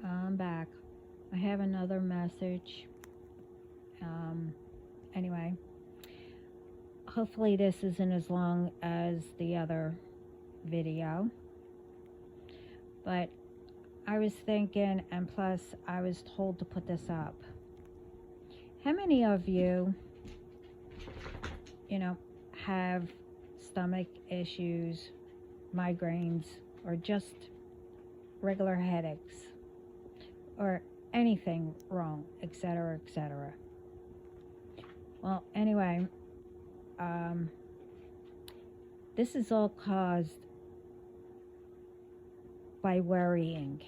I'm back. I have another message. Anyway, hopefully this isn't as long as the other video. But I was thinking, and plus I was told to put this up. How many of you, have stomach issues, migraines, or just regular headaches, or anything wrong, etc., etc.? Well, anyway, this is all caused by worrying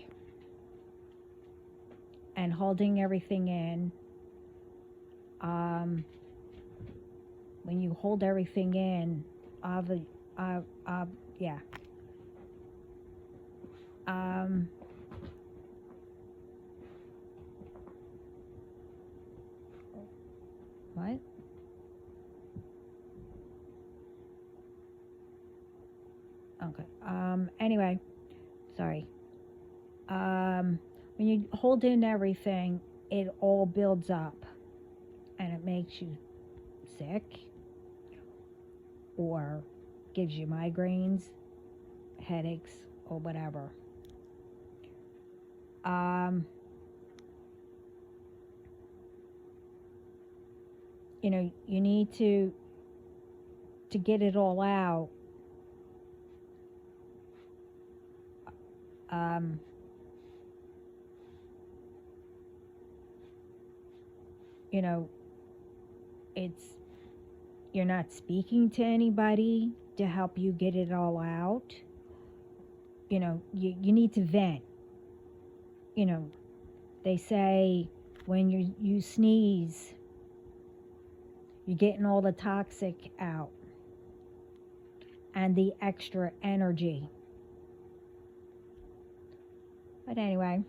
and holding everything in. When you hold everything in, yeah. What? Okay. Anyway, sorry. When you hold in everything, it all builds up and it makes you sick or gives you migraines, headaches, or whatever. You need to get it all out. It's, you're not speaking to anybody to help you get it all out. You need to vent. They say when you sneeze, you're getting all the toxic out and the extra energy. But anyway,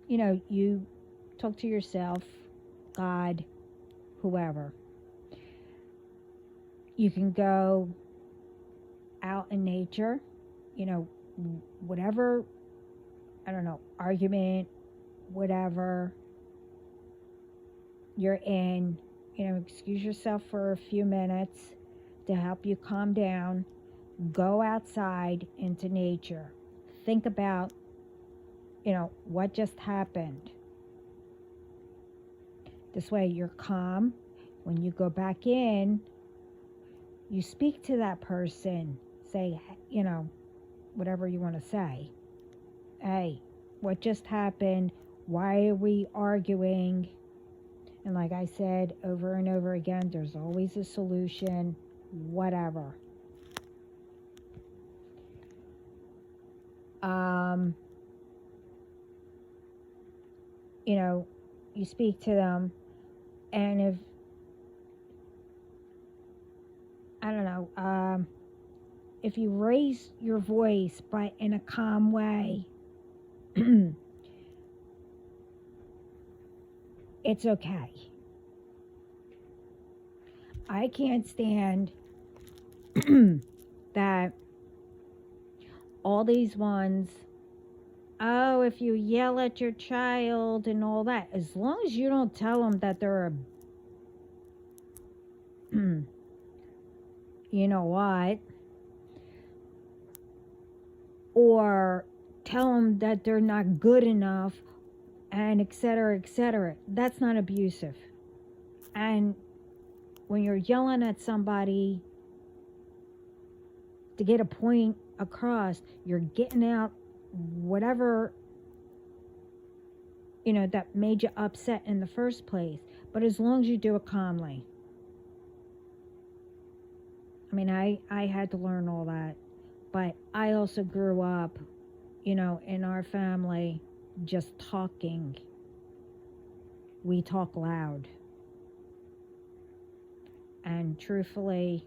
you talk to yourself, God, whoever. You can go out in nature, whatever, I don't know, argument, whatever you're in, excuse yourself for a few minutes to help you calm down. Go outside into nature. Think about, what just happened. This way you're calm. When you go back in, you speak to that person. Say, whatever you want to say. Hey, what just happened? Why are we arguing? And like I said over and over again, there's always a solution, whatever. You speak to them, and if, I don't know, if you raise your voice in a calm way, it's okay. I can't stand that all these ones, oh, if you yell at your child and all that, as long as you don't tell them that they're a, you know what, or tell them that they're not good enough, and etc., that's not abusive. And when you're yelling at somebody to get a point across, you're getting out whatever, that made you upset in the first place. But as long as you do it calmly. I mean, I had to learn all that. But I also grew up, in our family, just talking. We talk loud. And truthfully,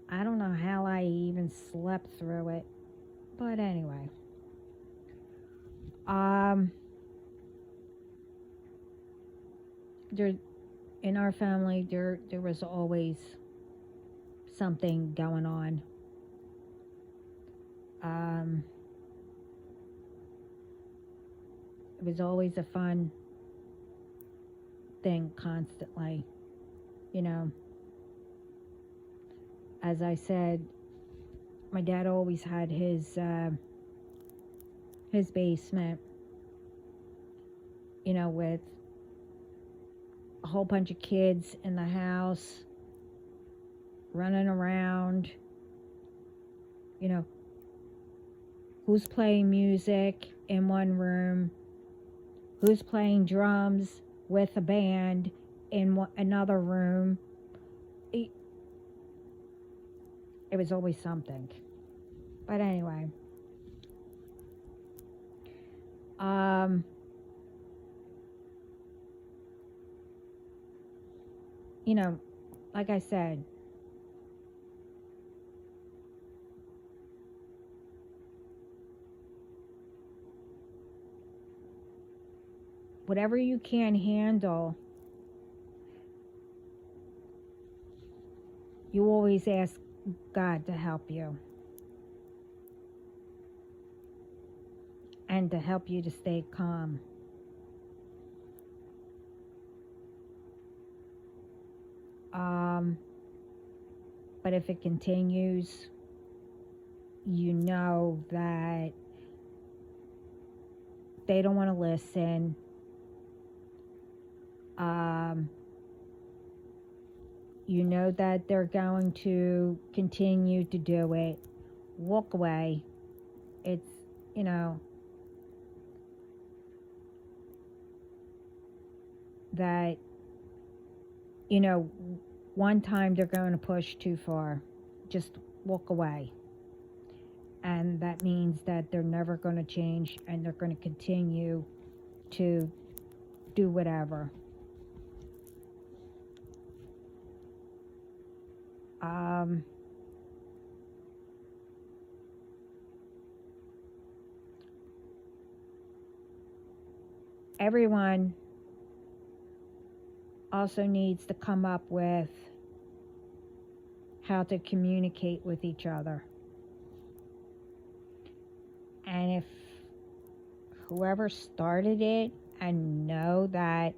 I don't know how I even slept through it. But anyway. In our family, there was always something going on. Um, it was always a fun thing constantly, you know. As I said, my dad always had his basement, you know, with a whole bunch of kids in the house running around, you know, who's playing music in one room, who's playing drums with a band in another room. It was always something. But anyway, you know, like I said, whatever you can handle, you always ask God to help you and to help you to stay calm. But if it continues, you know that they don't want to listen. You know that they're going to continue to do it. Walk away. It's, you know, that, you know, one time they're going to push too far. Just walk away. And that means that they're never going to change and they're going to continue to do whatever. Everyone also needs to come up with how to communicate with each other. And if whoever started it and know that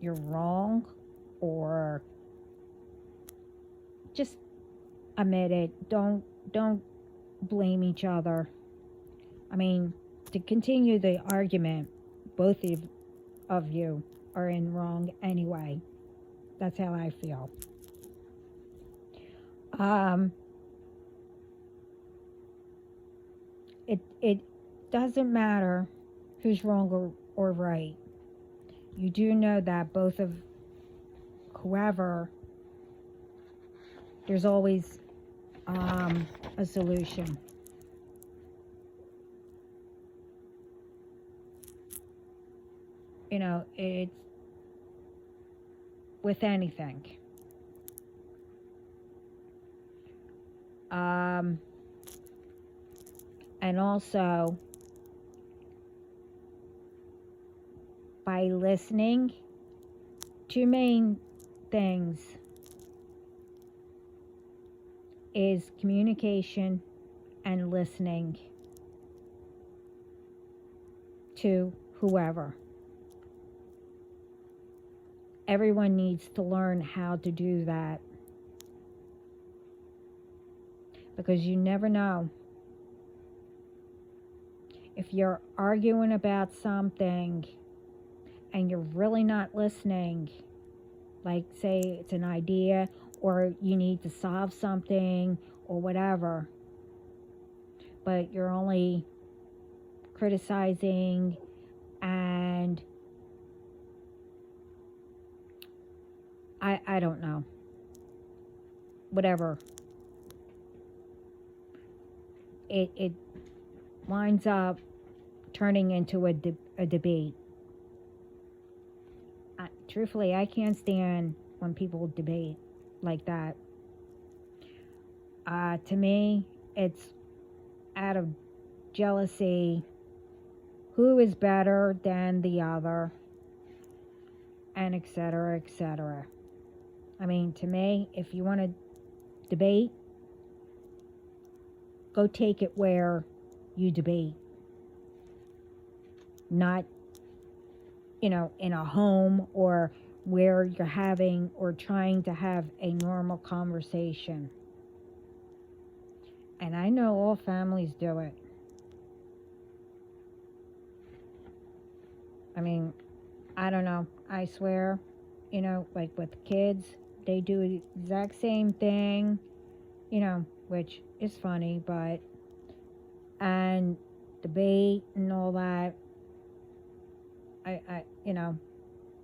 you're wrong, or just admit it, don't blame each other. I mean, to continue the argument, both of you are in wrong anyway. That's how I feel. It doesn't matter who's wrong or right. You do know that both of whoever, there's always a solution. You know, it's with anything. And also, by listening, two main things is communication and listening to whoever. Everyone needs to learn how to do that, because you never know. If you're arguing about something and you're really not listening, like say it's an idea or you need to solve something or whatever, but you're only criticizing and I don't know, whatever, it winds up turning into a debate. Truthfully, I can't stand when people debate like that. To me, it's out of jealousy. Who is better than the other? And etc., etc. I mean, to me, if you want to debate, go take it where you debate, not, in a home or where you're having or trying to have a normal conversation. And I know all families do it. I mean, I don't know. I swear, like with kids, they do the exact same thing, which is funny, and debate and all that.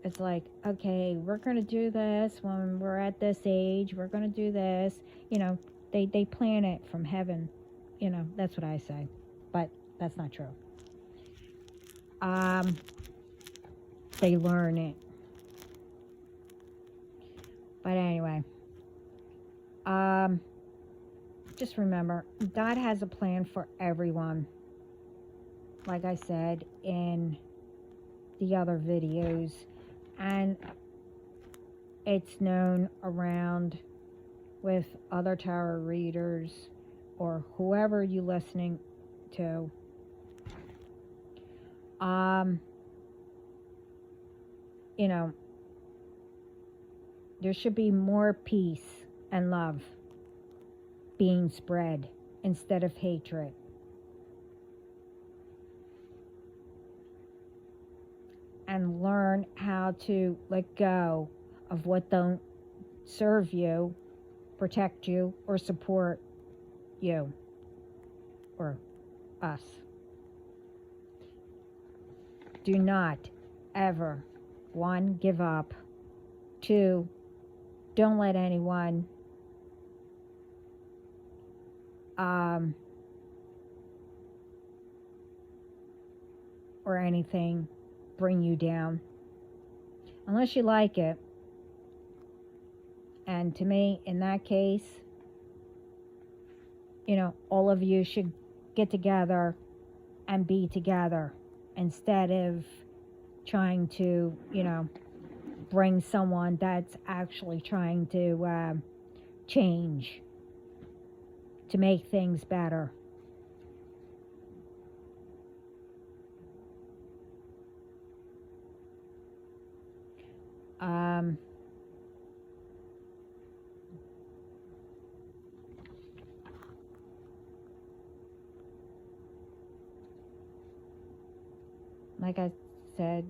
It's like, okay, we're going to do this when we're at this age. We're going to do this. They plan it from heaven. That's what I say. But that's not true. They learn it. But anyway, just remember, God has a plan for everyone. Like I said in the other videos, and it's known around with other tarot readers or whoever you're listening to. There should be more peace and love being spread instead of hatred. And learn how to let go of what don't serve you, protect you, or support you or us. Do not ever, 1, give up. 2, don't let anyone or anything bring you down unless you like it. And to me, in that case, all of you should get together and be together instead of trying to bring someone that's actually trying to change to make things better. Like I said,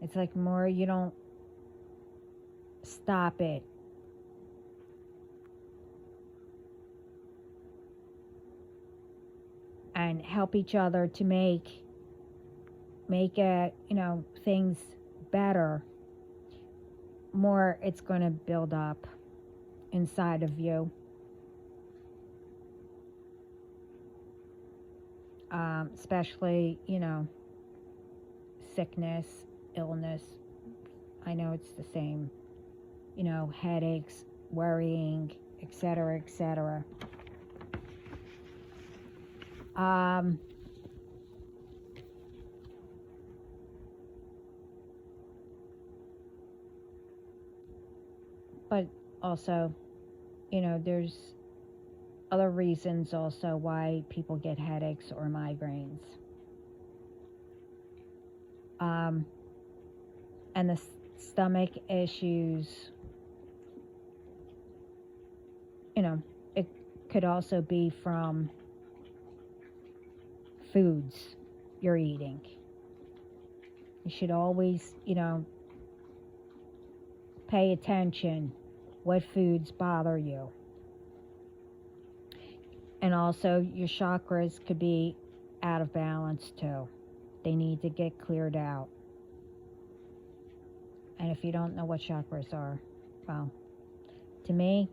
it's like more you don't stop it. And help each other to make things better, more it's going to build up inside of you. Especially, sickness, illness. I know it's the same, headaches, worrying, etc., etc. But also, there's other reasons also why people get headaches or migraines. And the stomach issues, it could also be from foods you're eating. You should always, pay attention what foods bother you. And also your chakras could be out of balance too. They need to get cleared out. And if you don't know what chakras are, well, to me,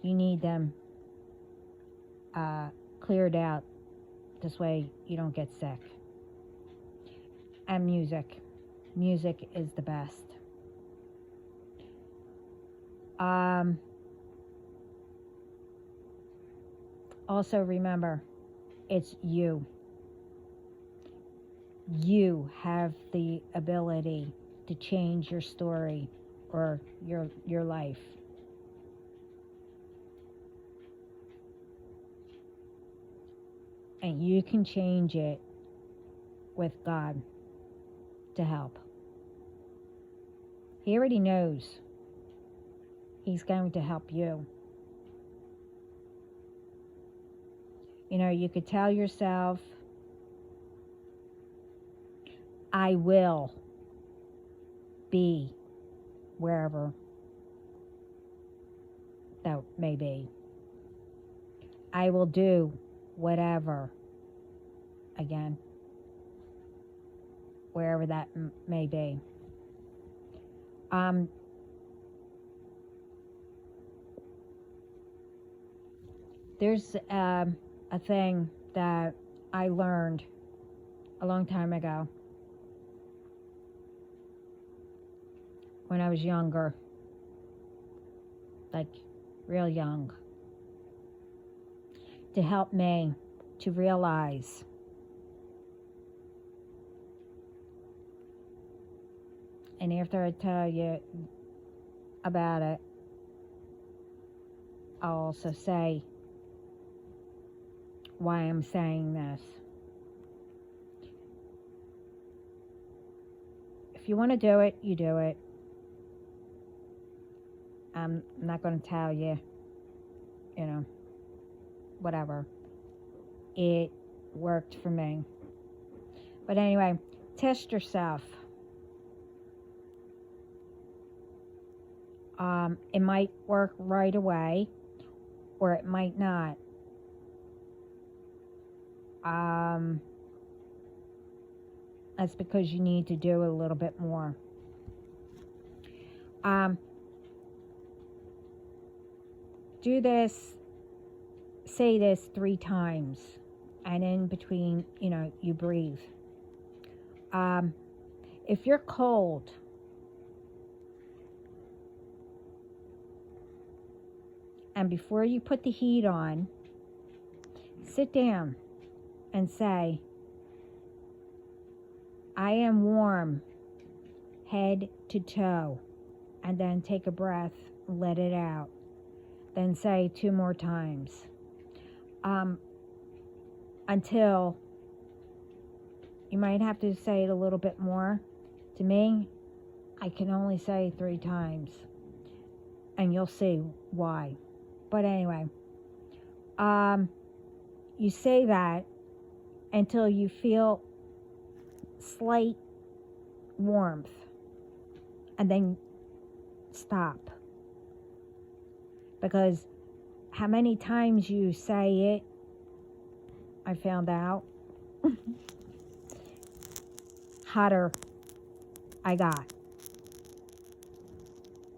you need them cleared out. This way you don't get sick. And music. Music is the best. Also remember, it's you. you have the ability to change your story or your life. And you can change it with God to help. He already knows He's going to help you. You know, you could tell yourself, I will be wherever that may be. I will do whatever, again, wherever that may be. There's a thing that I learned a long time ago when I was younger, like real young, to help me to realize and after I tell you about it, I'll also say why I'm saying this. If you want to do it, you do it. I'm not going to tell you, you know, whatever. It worked for me. But anyway, test yourself. It might work right away, or it might not. That's because you need to do a little bit more. Do this, say this 3 times, and in between, you know, you breathe. If you're cold, and before you put the heat on, sit down and say, I am warm, head to toe, and then take a breath, let it out. Then say 2 more times, until you might have to say it a little bit more. To me, I can only say 3 times, and you'll see why. But anyway, you say that until you feel slight warmth, and then stop. Because how many times you say it, I found out, hotter I got.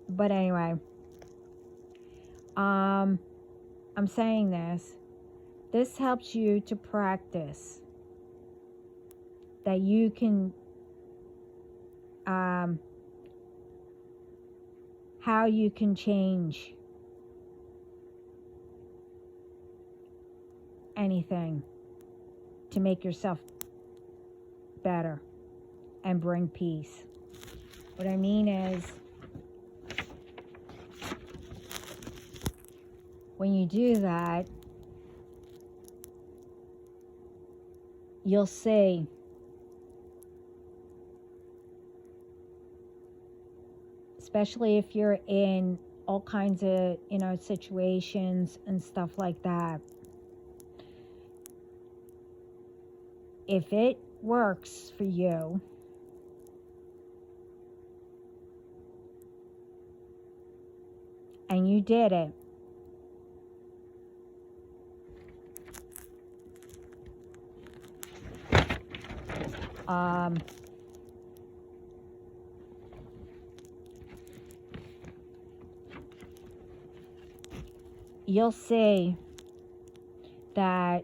But anyway, I'm saying this. This helps you to practice that you can, how you can change anything to make yourself better and bring peace. What I mean is, when you do that, you'll see especially if you're in all kinds of, you know, situations and stuff like that. If it works for you, and you did it, you'll see that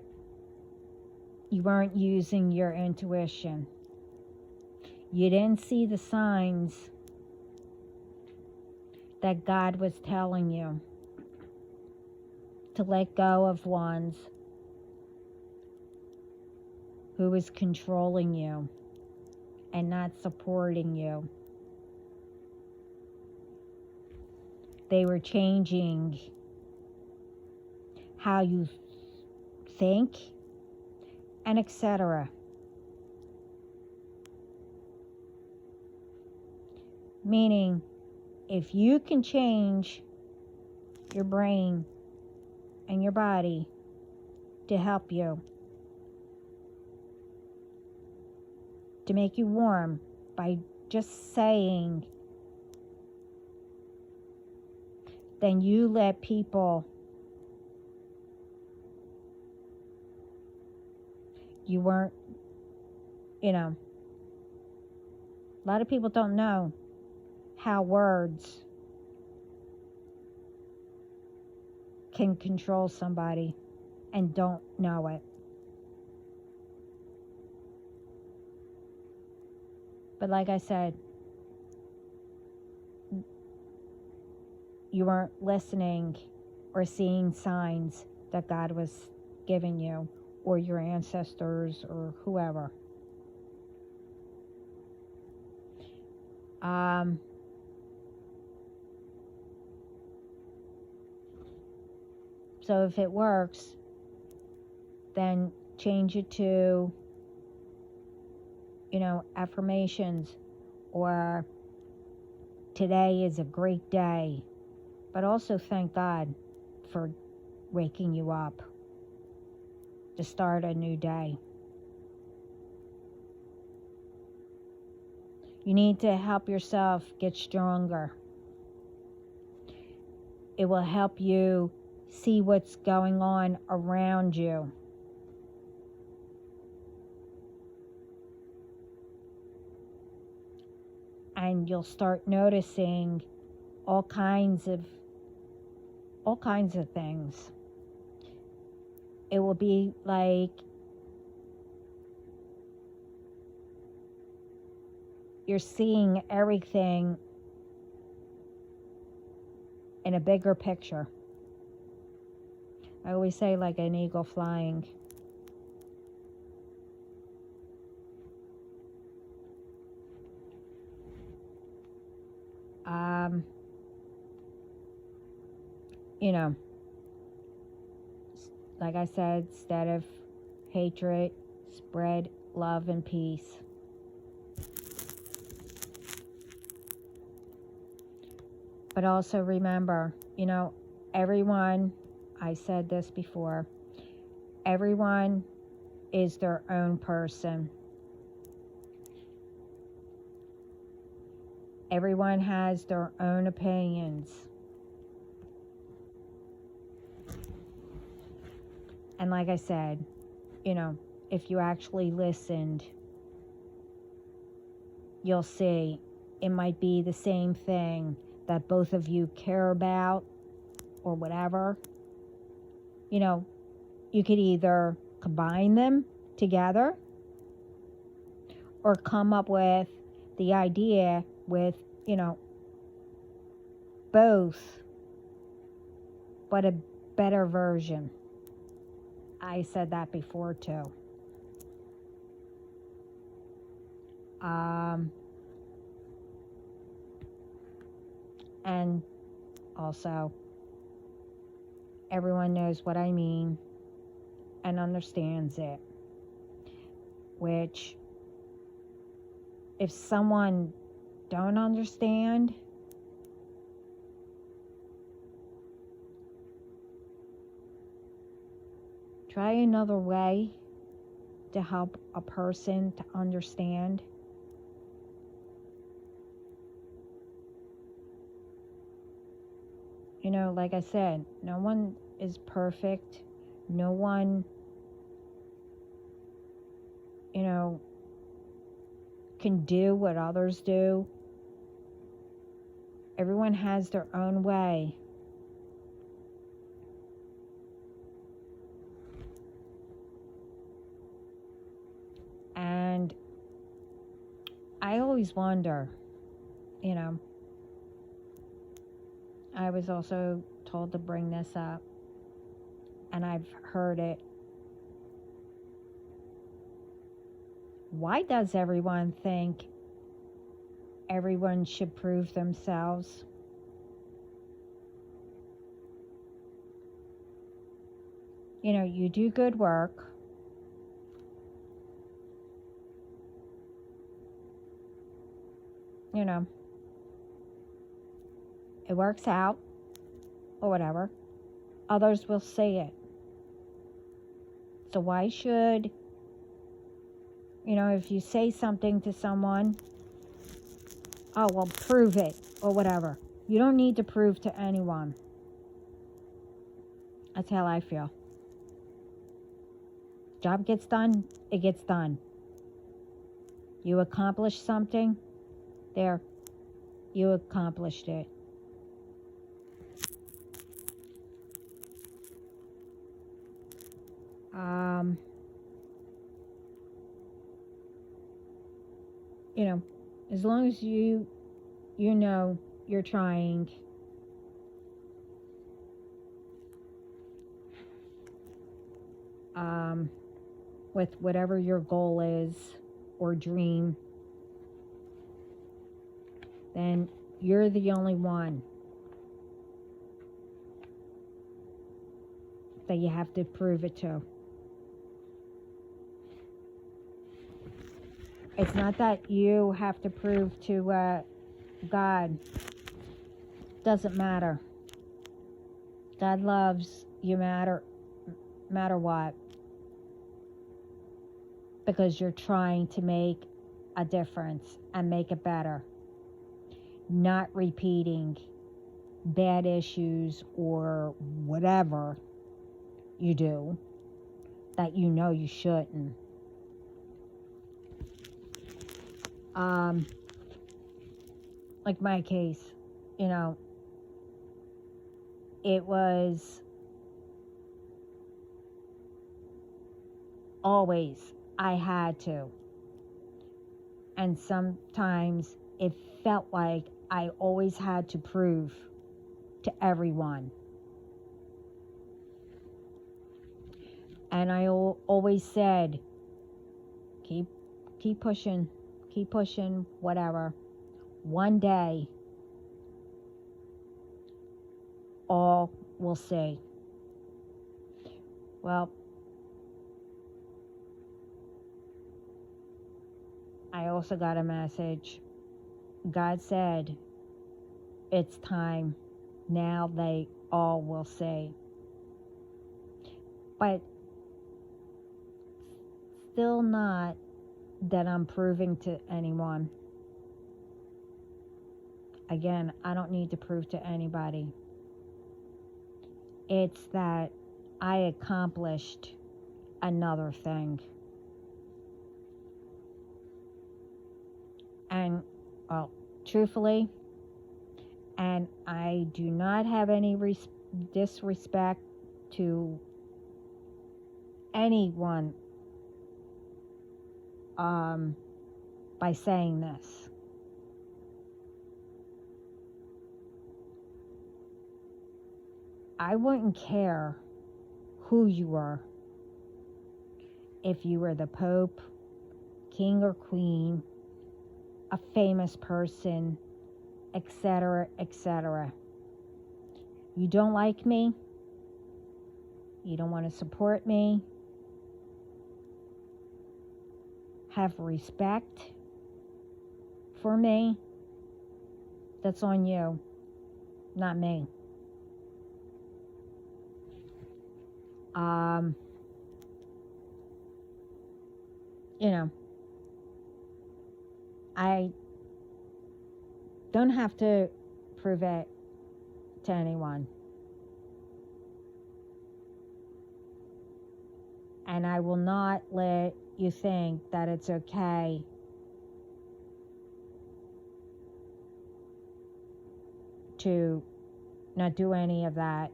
you weren't using your intuition. You didn't see the signs that God was telling you to let go of ones who was controlling you. and not supporting you. They were changing how you think and etc. Meaning, if you can change your brain and your body to help you, to make you warm by just saying, then you let people, you weren't, a lot of people don't know how words can control somebody and don't know it. But like I said, you weren't listening or seeing signs that God was giving you, or your ancestors, or whoever. So if it works, then change it to, affirmations, or today is a great day. But also thank God for waking you up to start a new day. You need to help yourself get stronger. It will help you see what's going on around you. And you'll start noticing all kinds of things. It will be like you're seeing everything in a bigger picture. I always say, like an eagle flying. Like I said, instead of hatred, spread love and peace. But also remember, everyone, I said this before, everyone is their own person. Everyone has their own opinions. And like I said, if you actually listened, you'll see it might be the same thing that both of you care about or whatever. You could either combine them together or come up with the idea with, both, but a better version. I said that before too. And also, everyone knows what I mean and understands it. Which, if someone don't understand, try another way to help a person to understand. Like I said, no one is perfect. No one, can do what others do. Everyone has their own way. And I always wonder, I was also told to bring this up, and I've heard it Why does everyone think everyone should prove themselves? You know, you do good work. You know, it works out or whatever. Others will see it. So why should, you know, if you say something to someone, oh, well, prove it or whatever. You don't need to prove to anyone. That's how I feel. Job gets done, it gets done. You accomplish something, there, you accomplished it. You know, as long as you know you're trying, with whatever your goal is or dream, then you're the only one that you have to prove it to. It's not that you have to prove to God. Doesn't matter. God loves you matter what. Because you're trying to make a difference and make it better. Not repeating bad issues or whatever you do that you know you shouldn't. Like my case, you know, it was always I had to. And sometimes it felt like I always had to prove to everyone. And I always said, keep pushing, whatever. One day, all will see. Well, I also got a message. God said, it's time. Now they all will see. But still not that I'm proving to anyone. Again, I don't need to prove to anybody. It's that I accomplished another thing. And, well, truthfully, and I do not have any disrespect to anyone by saying this. I wouldn't care who you were. If you were the Pope, King or Queen, a famous person, etc., etc. You don't like me? You don't want to support me? Have respect for me? That's on you, not me. You know, I don't have to prove it to anyone. And I will not let you think that it's okay to not do any of that,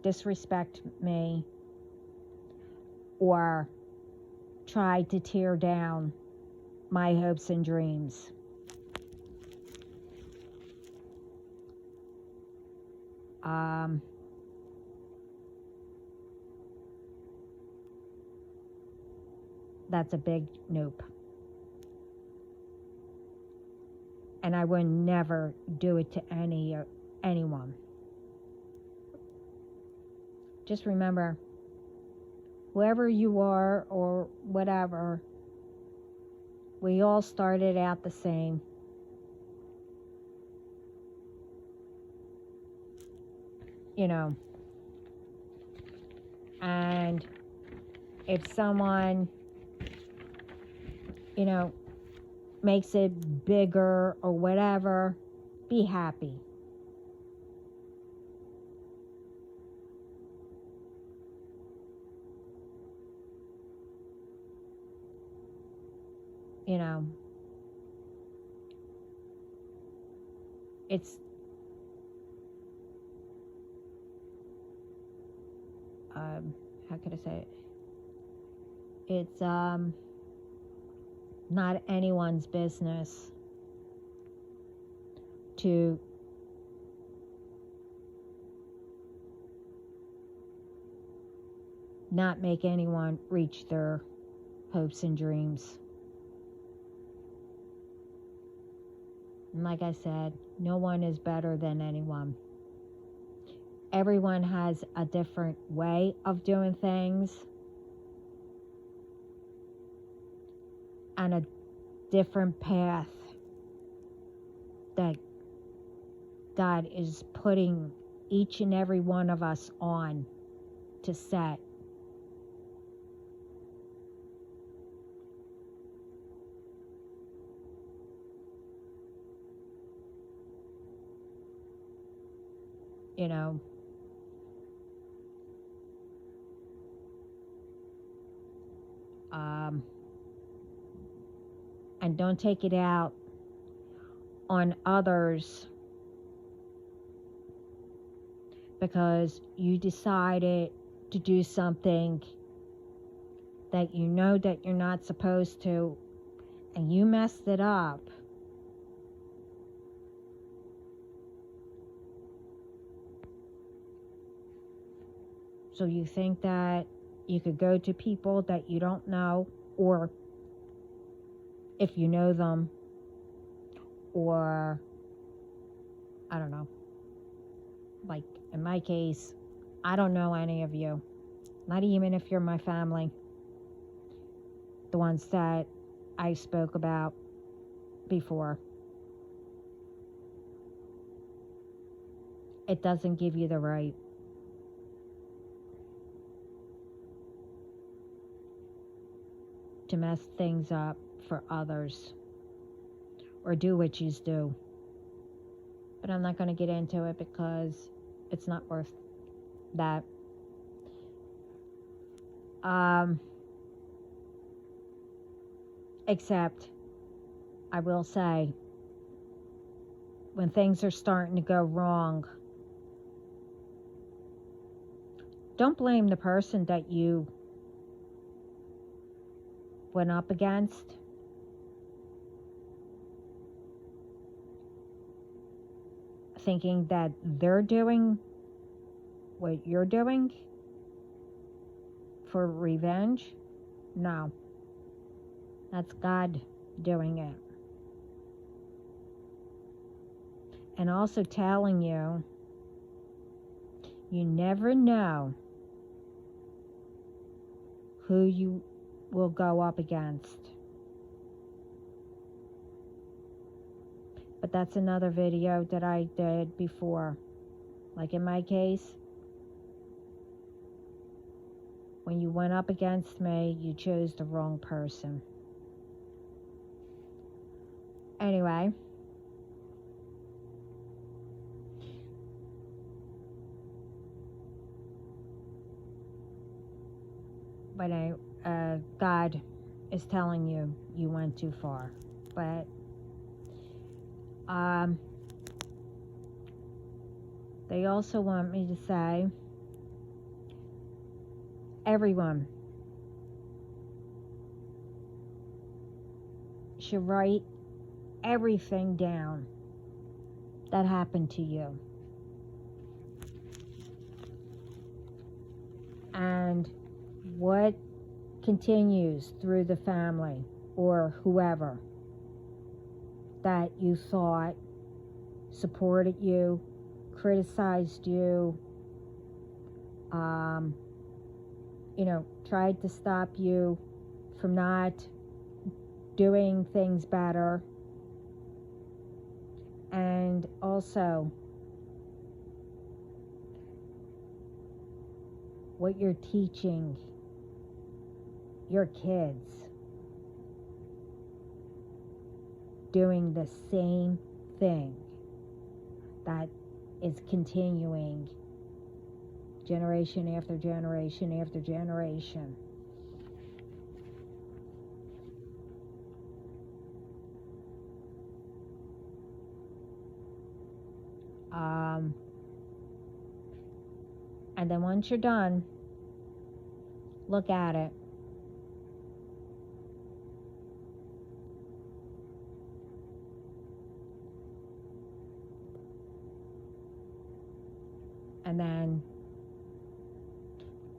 disrespect me, or try to tear down my hopes and dreams. that's a big nope. And I would never do it to anyone. Just remember, whoever you are or whatever, we all started out the same. You know, and if someone, you know, makes it bigger or whatever, be happy. You know, it's how could I say it? It's not anyone's business to not make anyone reach their hopes and dreams. And like I said, no one is better than anyone. Everyone has a different way of doing things and a different path that God is putting each and every one of us on to set. You know, and don't take it out on others because you decided to do something that you know that you're not supposed to and you messed it up. So you think that you could go to people that you don't know, or if you know them, or I don't know, like in my case, I don't know any of you, not even if you're my family, the ones that I spoke about before. It doesn't give you the right to mess things up for others or do what you do. But I'm not going to get into it because it's not worth that. Except, I will say, when things are starting to go wrong, don't blame the person that you went up against. Thinking that they're doing what you're doing for revenge. No. That's God doing it. And also telling you, you never know who you will go up against. But that's another video that I did before. Like in my case, when you went up against me, you chose the wrong person. Anyway, but God is telling you you went too far. But they also want me to say, everyone should write everything down that happened to you. And what continues through the family or whoever that you thought supported you, criticized you, tried to stop you from not doing things better. And also what you're teaching your kids, doing the same thing that is continuing generation after generation after generation. And then once you're done, look at it. And then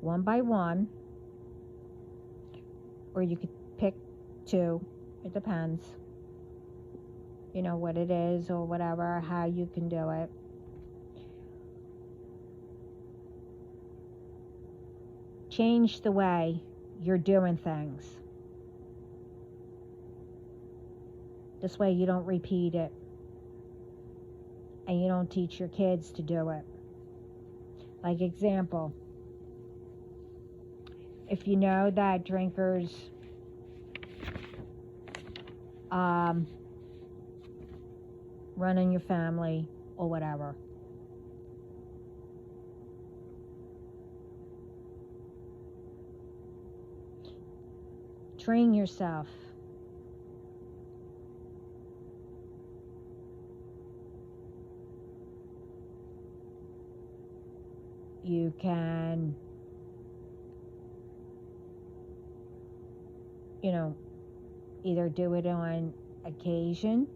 one by one, or you could pick two, it depends, what it is or whatever, how you can do it. Change the way you're doing things. This way you don't repeat it and you don't teach your kids to do it. Like example, if you know that drinkers run in your family or whatever, train yourself. You can, either do it on occasion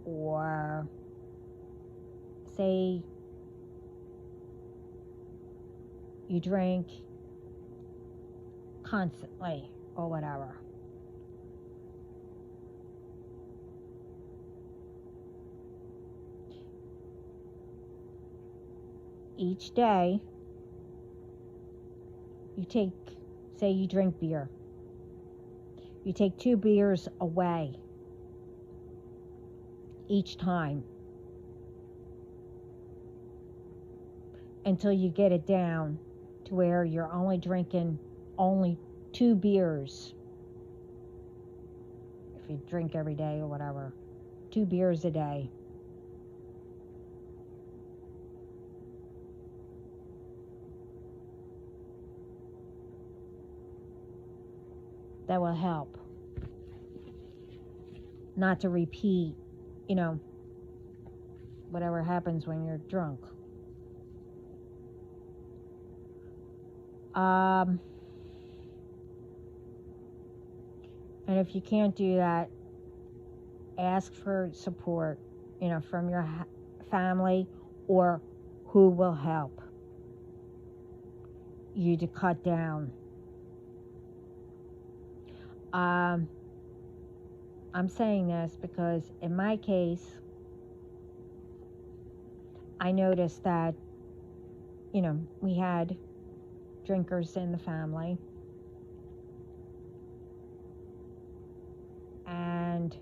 or say you drink constantly or whatever. Each day, say you drink beer. You take 2 beers away each time until you get it down to where you're only drinking 2 beers. If you drink every day or whatever, 2 beers a day. That will help. Not to repeat, whatever happens when you're drunk. And if you can't do that, ask for support, from your family or who will help you to cut down. I'm saying this because in my case, I noticed that, we had drinkers in the family. And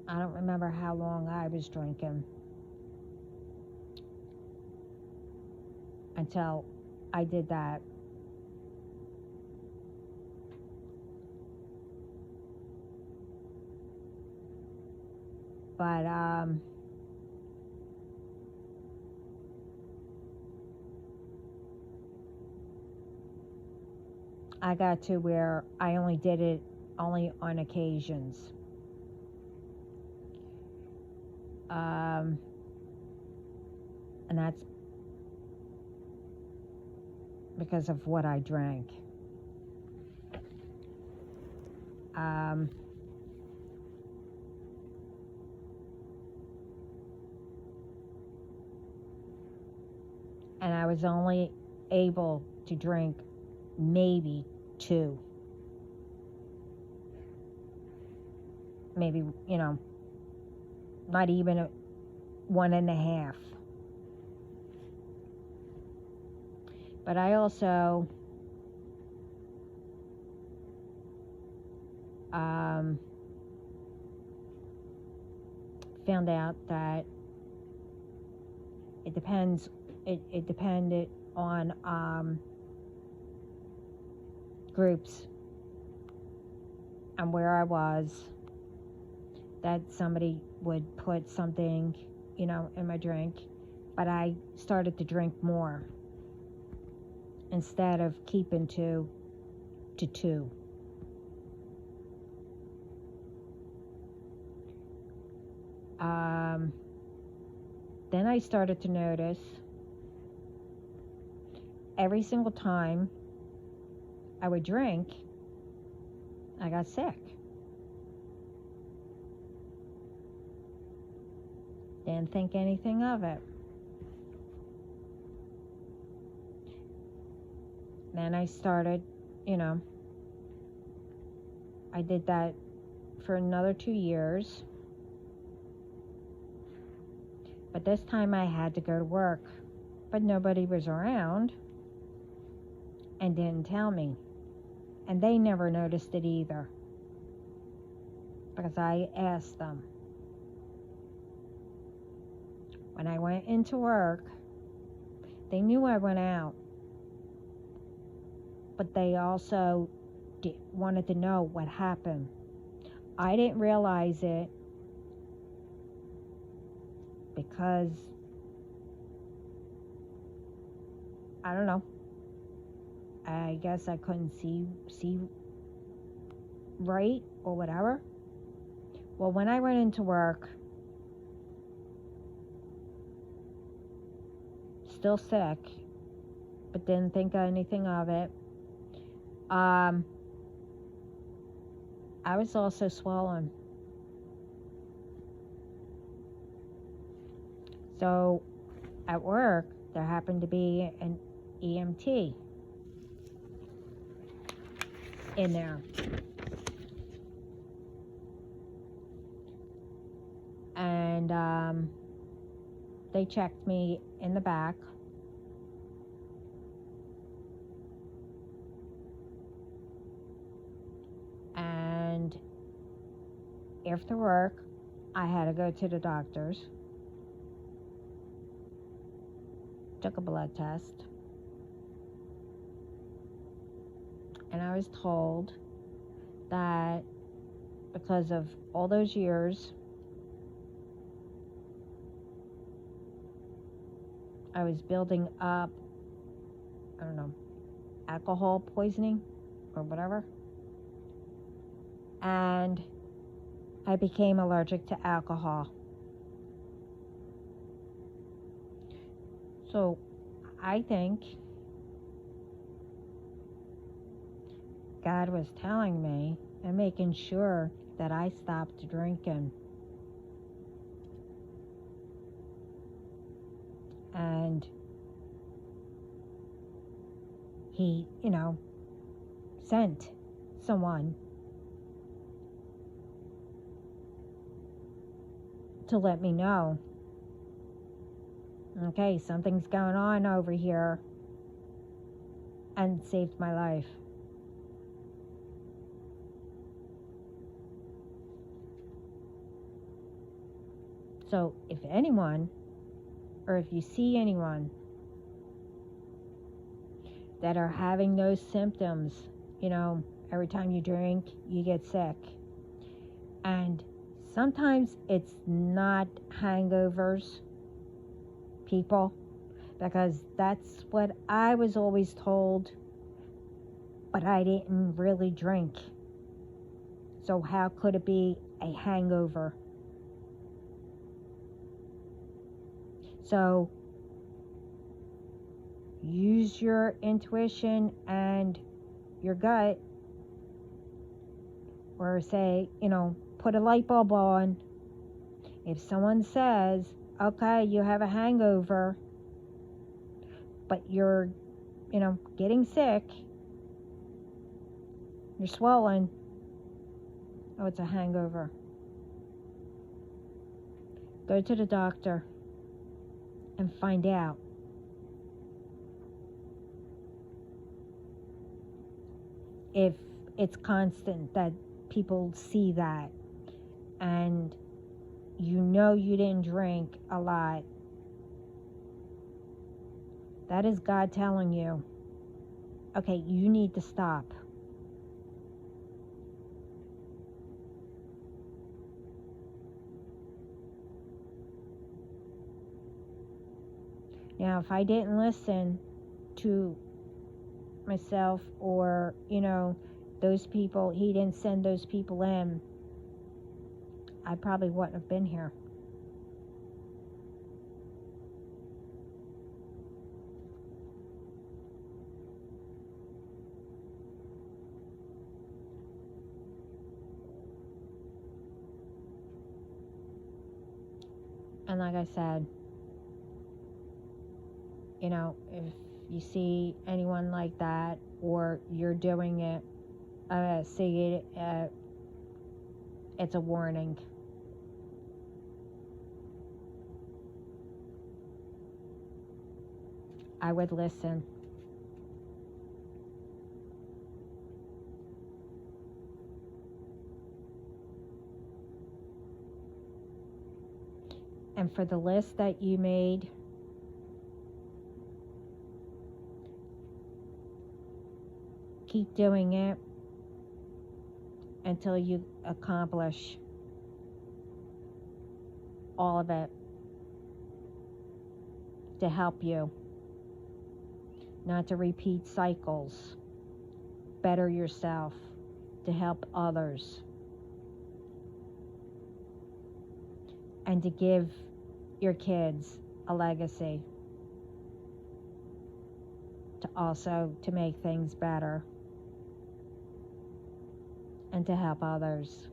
I don't remember how long I was drinking until I did that. But I got to where I only did it on occasions. And that's because of what I drank. and I was only able to drink maybe 2. Maybe, not even 1.5. But I also found out that it depended on groups and where I was, that somebody would put something, in my drink, but I started to drink more instead of keeping to 2. Then I started to notice every single time I would drink, I got sick. Didn't think anything of it. Then I started, I did that for another 2 years. But this time I had to go to work. But nobody was around and didn't tell me. And they never noticed it either, because I asked them. When I went into work, they knew I went out, but they also wanted to know what happened. I didn't realize it because, I don't know, I guess I couldn't see right or whatever. Well, when I went into work, still sick, but didn't think anything of it, I was also swollen. So at work, there happened to be an EMT in there. And they checked me in the back. And after work, I had to go to the doctor's. Took a blood test. And I was told that because of all those years, I was building up, I don't know, alcohol poisoning or whatever. And I became allergic to alcohol. So I think God was telling me and making sure that I stopped drinking. And he, sent someone to let me know, okay, something's going on over here, and saved my life. So if anyone, or if you see anyone that are having those symptoms, every time you drink, you get sick. And sometimes it's not hangovers, people, because that's what I was always told, but I didn't really drink. So how could it be a hangover? So use your intuition and your gut, or say, put a light bulb on. If someone says, okay, you have a hangover, but you're, getting sick. You're swollen. Oh, it's a hangover. Go to the doctor and find out. If it's constant that people see that, and you didn't drink a lot, that is God telling you, okay, you need to stop. Now, if I didn't listen to myself, or, those people, he didn't send those people in, I probably wouldn't have been here. And like I said, if you see anyone like that, or you're doing it, see it, it's a warning. I would listen. And for the list that you made, keep doing it until you accomplish all of it, to help you not to repeat cycles, better yourself, to help others, and to give your kids a legacy, to make things better, and to help others,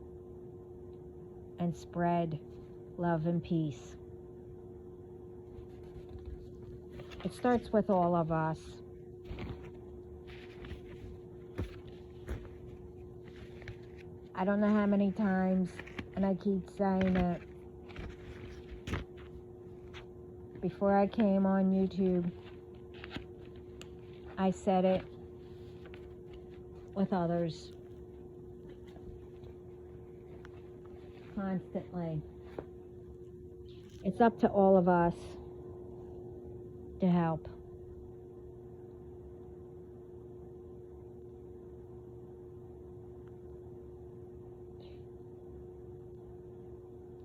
and spread love and peace. It starts with all of us. I don't know how many times, and I keep saying it, before I came on YouTube, I said it with others constantly. It's up to all of us to help.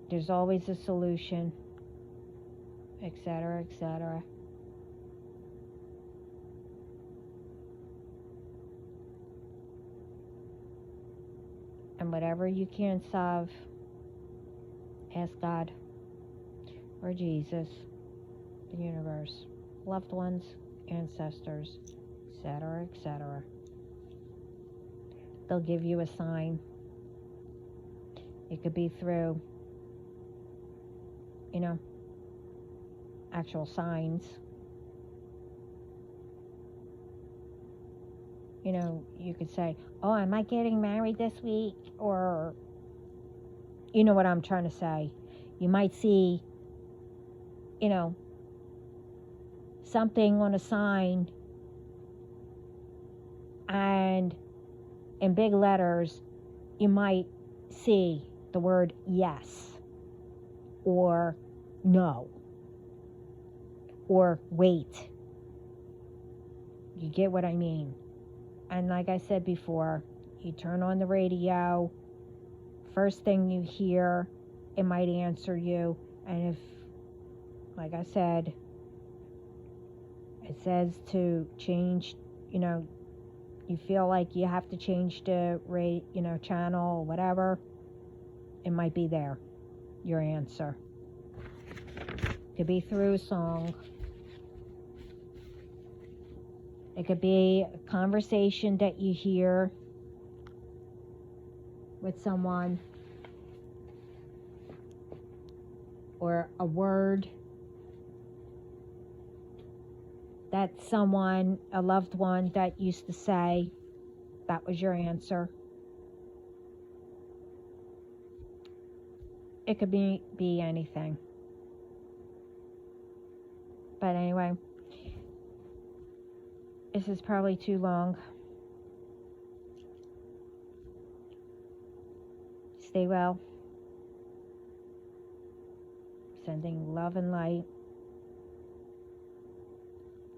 There's always a solution, etc., etc. And whatever you can't solve, ask God or Jesus, the universe, loved ones, ancestors, etc., etc. They'll give you a sign. It could be through, actual signs. You could say, oh, am I getting married this week? Or, you know what I'm trying to say. You might see, something on a sign, and in big letters, you might see the word yes, or no, or wait. You get what I mean? And like I said before, you turn on the radio, first thing you hear, it might answer you. And if, like I said, it says to change, you feel like you have to change the channel or whatever, it might be there, your answer. Could be through a song. It could be a conversation that you hear with someone, or a word that that someone, a loved one, that used to say that was your answer. It could be anything. But anyway, this is probably too long. Stay well. Sending love and light.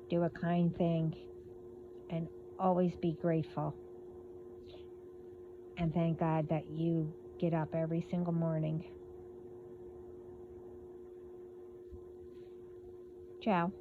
Do a kind thing. And always be grateful. And thank God that you get up every single morning. Ciao.